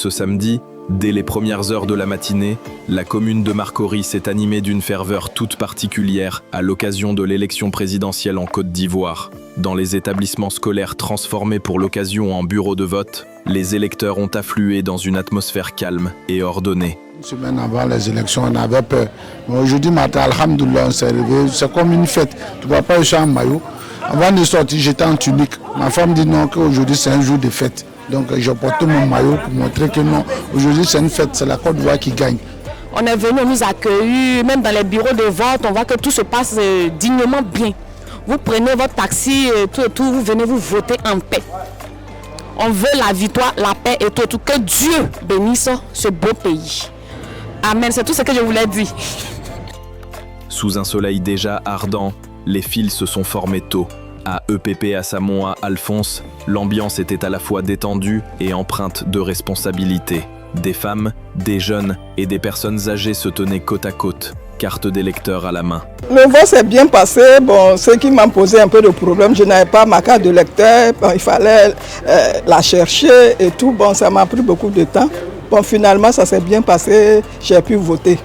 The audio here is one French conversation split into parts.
ce samedi, dès les premières heures de la matinée, la commune de Marcory s'est animée d'une ferveur toute particulière à l'occasion de l'élection présidentielle en Côte d'Ivoire. Dans les établissements scolaires transformés pour l'occasion en bureaux de vote, les électeurs ont afflué dans une atmosphère calme et ordonnée. Une semaine avant les élections, on avait peur. Mais aujourd'hui matin, alhamdoulilah, on s'est levé. C'est comme une fête. Tu ne vois pas, je suis en maillot. Avant de sortir, j'étais en tunique. Ma femme dit non, qu'aujourd'hui c'est un jour de fête. Donc je porte mon maillot pour montrer que non, aujourd'hui c'est une fête, c'est la Côte d'Ivoire qui gagne. On est venu nous accueillir, même dans les bureaux de vote, on voit que tout se passe dignement bien. Vous prenez votre taxi, tout, vous venez vous voter en paix. On veut la victoire, la paix et tout. Que Dieu bénisse ce beau pays. Amen, c'est tout ce que je voulais dire. Sous un soleil déjà ardent, les files se sont formées tôt. À EPP à Samoa Alphonse, l'ambiance était à la fois détendue et empreinte de responsabilité. Des femmes, des jeunes et des personnes âgées se tenaient côte à côte, carte d'électeur à la main. Le vote s'est bien passé. Bon, ce qui m'a posé un peu de problème, je n'avais pas ma carte d'électeur. Bon, il fallait la chercher et tout. Bon, ça m'a pris beaucoup de temps. Bon, finalement, ça s'est bien passé. J'ai pu voter.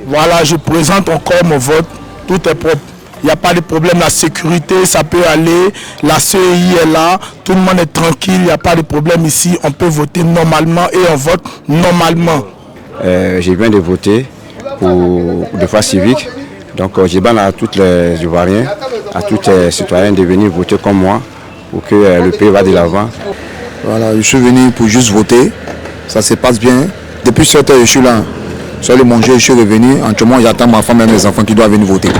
Voilà, je présente encore mon vote. Tout est propre. Il n'y a pas de problème, la sécurité, ça peut aller, la CEI est là, tout le monde est tranquille, il n'y a pas de problème ici, on peut voter normalement et on vote normalement. Je viens de voter pour le droit civique, donc je demande à tous les Ivoiriens, à tous les citoyens de venir voter comme moi pour que le pays va de l'avant. Voilà, je suis venu pour juste voter, ça se passe bien. Depuis 7 heures, je suis là, je suis allé manger, je suis revenu, actuellement j'attends ma femme et mes enfants qui doivent venir voter.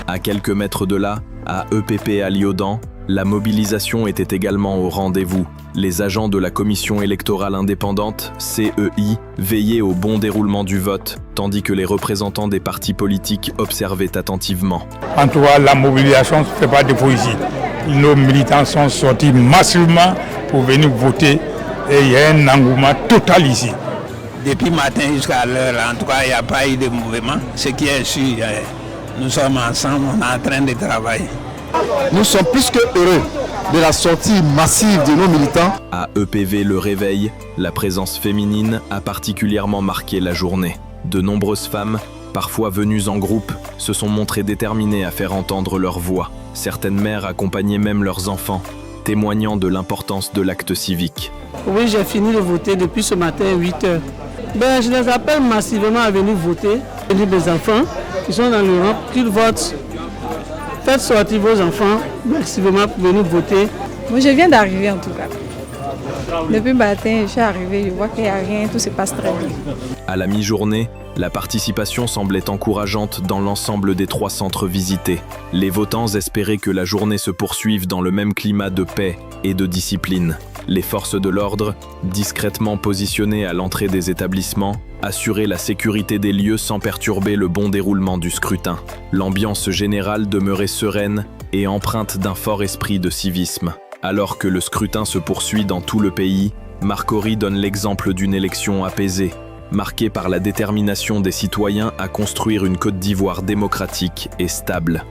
À quelques mètres de là, à EPP à Lyodan, la mobilisation était également au rendez-vous. Les agents de la commission électorale indépendante, CEI, veillaient au bon déroulement du vote, tandis que les représentants des partis politiques observaient attentivement. En tout cas, la mobilisation ne fait pas défaut ici. Nos militants sont sortis massivement pour venir voter et il y a un engouement total ici. Depuis matin jusqu'à l'heure, en tout cas, il n'y a pas eu de mouvement. Ce qui est sûr, nous sommes ensemble, on est en train de travailler. Nous sommes plus que heureux de la sortie massive de nos militants. À EPV Le Réveil, la présence féminine a particulièrement marqué la journée. De nombreuses femmes, parfois venues en groupe, se sont montrées déterminées à faire entendre leur voix. Certaines mères accompagnaient même leurs enfants, témoignant de l'importance de l'acte civique. Oui, j'ai fini de voter depuis ce matin à 8 h. Je les appelle massivement à venir voter. Je dis mes enfants qui sont dans l'Europe, qu'ils votent. Faites sortir vos enfants massivement pour venir voter. Moi, je viens d'arriver en tout cas. Depuis le matin, je suis arrivée, je vois qu'il n'y a rien, tout se passe très bien. À la mi-journée, la participation semblait encourageante dans l'ensemble des 3 centres visités. Les votants espéraient que la journée se poursuive dans le même climat de paix et de discipline. Les forces de l'ordre, discrètement positionnées à l'entrée des établissements, assuraient la sécurité des lieux sans perturber le bon déroulement du scrutin. L'ambiance générale demeurait sereine et empreinte d'un fort esprit de civisme. Alors que le scrutin se poursuit dans tout le pays, Marcory donne l'exemple d'une élection apaisée, marquée par la détermination des citoyens à construire une Côte d'Ivoire démocratique et stable.